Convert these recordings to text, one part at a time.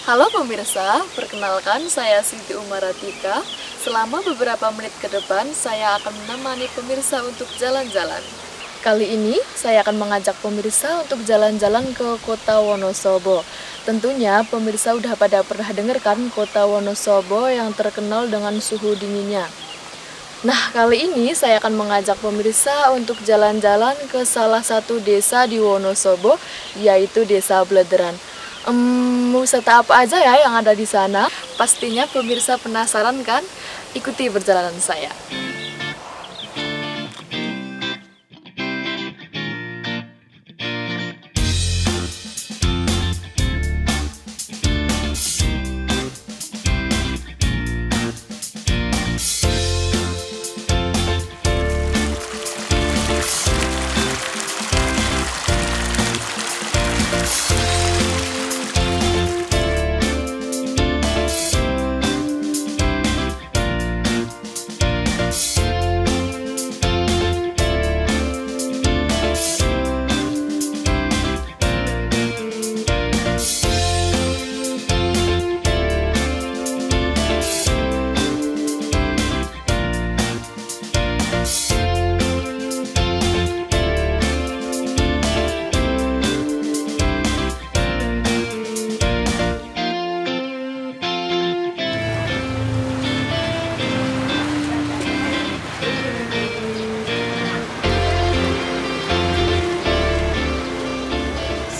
Halo pemirsa, perkenalkan saya Siti Umaratika. Selama beberapa menit ke depan, saya akan menemani pemirsa untuk jalan-jalan. Kali ini, saya akan mengajak pemirsa untuk jalan-jalan ke kota Wonosobo. Tentunya, pemirsa udah pada pernah dengar kan kota Wonosobo yang terkenal dengan suhu dinginnya. Nah, kali ini saya akan mengajak pemirsa untuk jalan-jalan ke salah satu desa di Wonosobo, yaitu Desa Blederan. Wisata apa aja ya yang ada di sana? Pastinya pemirsa penasaran kan? Ikuti perjalanan saya.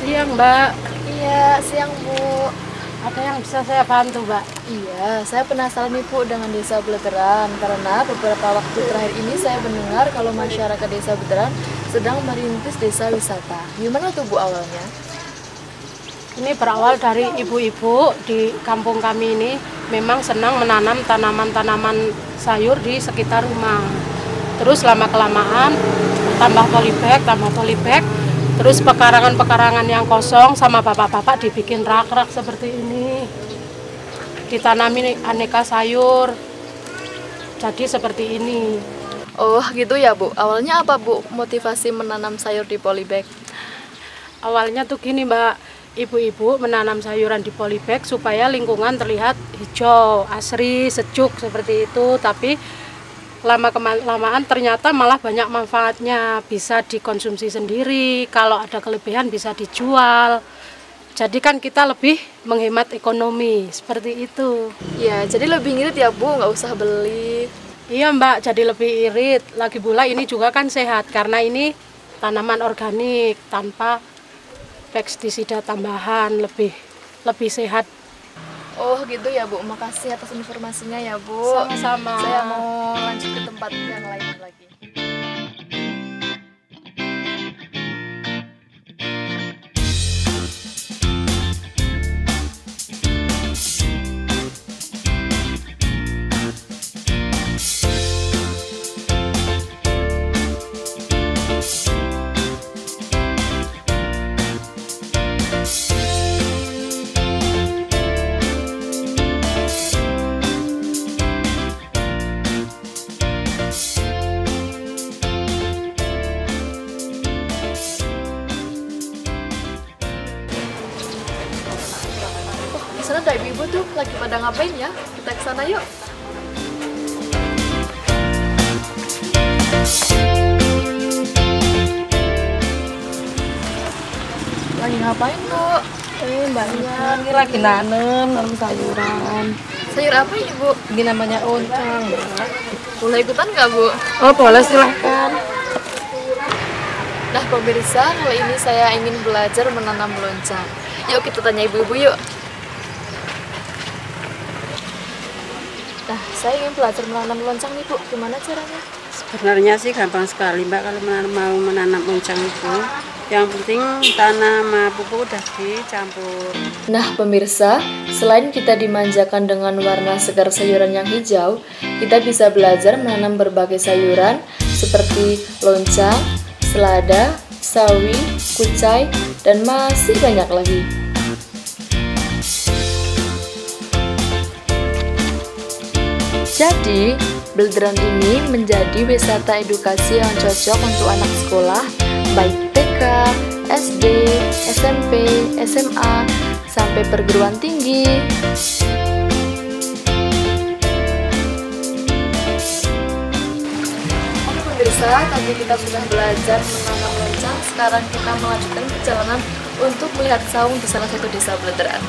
Siang, Mbak. Iya, siang Bu. Ada yang bisa saya bantu, Mbak? Iya, saya penasaran nih Bu dengan Desa Blederan karena beberapa waktu terakhir ini saya mendengar kalau masyarakat Desa Blederan sedang merintis desa wisata. Gimana tuh Bu awalnya? Ini berawal dari ibu-ibu di kampung kami ini memang senang menanam tanaman-tanaman sayur di sekitar rumah. Terus lama-kelamaan tambah polybag, terus pekarangan-pekarangan yang kosong sama bapak-bapak dibikin rak-rak seperti ini. Ditanami aneka sayur. Jadi seperti ini. Oh gitu ya Bu, awalnya apa Bu motivasi menanam sayur di polybag? Awalnya tuh gini, Mbak, ibu-ibu menanam sayuran di polybag supaya lingkungan terlihat hijau, asri, sejuk seperti itu. Tapi lama-kelamaan ternyata malah banyak manfaatnya, bisa dikonsumsi sendiri, kalau ada kelebihan bisa dijual. Jadi kan kita lebih menghemat ekonomi, seperti itu. Ya, jadi lebih ngirit ya Bu, nggak usah beli. Iya Mbak, jadi lebih irit. Lagi pula ini juga kan sehat, karena ini tanaman organik, tanpa pestisida tambahan, lebih sehat. Oh gitu ya Bu, makasih atas informasinya ya Bu. Sama-sama. Saya mau lanjut ke tempat yang lain lagi. Di sana ada ibu-ibu tuh lagi pada ngapain ya? Kita ke sana yuk. Lagi ngapain Bu? Mbaknya ini lagi nanam sayuran. Sayur apa ini Bu? Ini namanya oncang, Mbak. Boleh ikutan nggak Bu? Oh, boleh silahkan. Nah pemirsa, kali ini saya ingin belajar menanam loncang. Yuk kita tanya ibu-ibu yuk. Nah, saya ingin belajar menanam loncang nih Bu, gimana caranya? Sebenarnya sih gampang sekali, Mbak, kalau mau menanam oncang itu. Yang penting tanah sama pupuk udah dicampur. Nah pemirsa, selain kita dimanjakan dengan warna segar sayuran yang hijau, kita bisa belajar menanam berbagai sayuran seperti loncang, selada, sawi, kucai, dan masih banyak lagi. Jadi, Blederan ini menjadi wisata edukasi yang cocok untuk anak sekolah, baik TK, SD, SMP, SMA, sampai perguruan tinggi. Oke pemirsa, tadi kita sudah belajar menanam loncang. Sekarang kita melanjutkan perjalanan untuk melihat saung di salah satu desa Bleteran.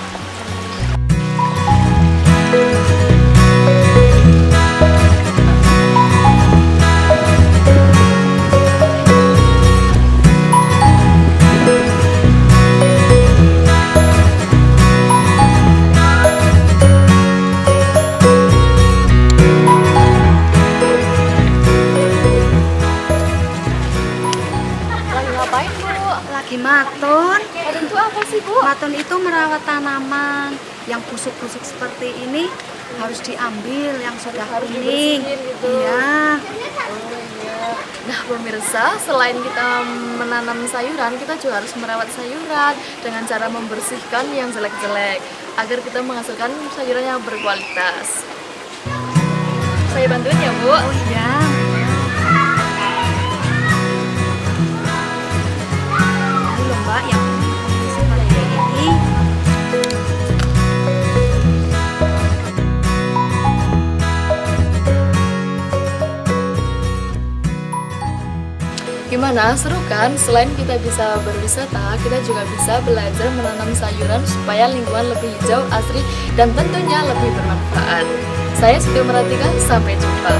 Lagi maton. Maton itu apa sih, Bu? Maton itu merawat tanaman yang busuk-busuk seperti ini harus diambil yang sudah Harus kuning. dibersihin gitu. Iya. Oh iya. Nah pemirsa, selain kita menanam sayuran, kita juga harus merawat sayuran dengan cara membersihkan yang jelek-jelek agar kita menghasilkan sayuran yang berkualitas. Saya bantuin ya, Bu. Oh iya. Ini loh Mbak yang seperti ini. Gimana, seru kan? Selain kita bisa berwisata, kita juga bisa belajar menanam sayuran supaya lingkungan lebih hijau, asri, dan tentunya lebih bermanfaat. Saya Siti Meratika, sampai jumpa.